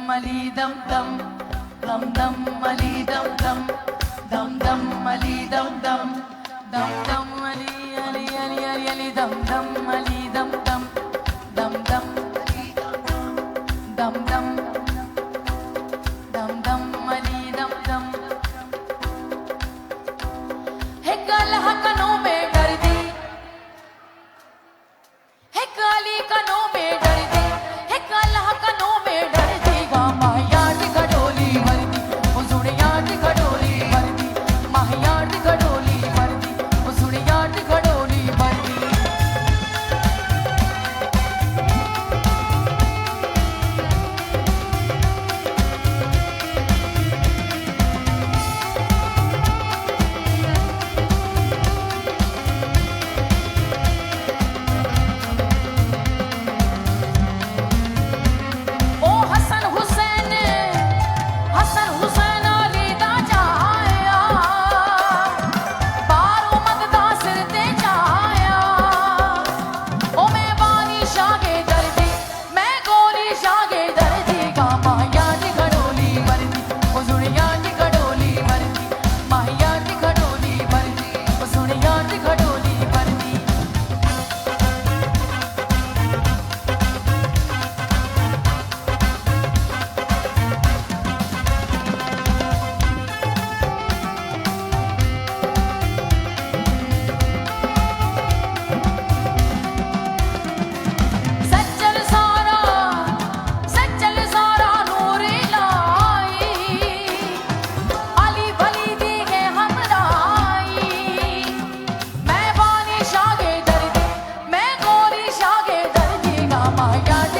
mali dum dum, dum dum mali dum dum, dum dum mali dum dum, dum dum mali ali ali ali ali dum dum mali dum dum, dum dum dum dum dum dum mali dum dum. है काला कनों में डरती, है काली कनों में डरती, है काला कनों में डरती माहियाट घडोली भरती सुनियाट घडोली भरती माहियाट घडोली भरती सुनियाट घडोली भरती. माहियाट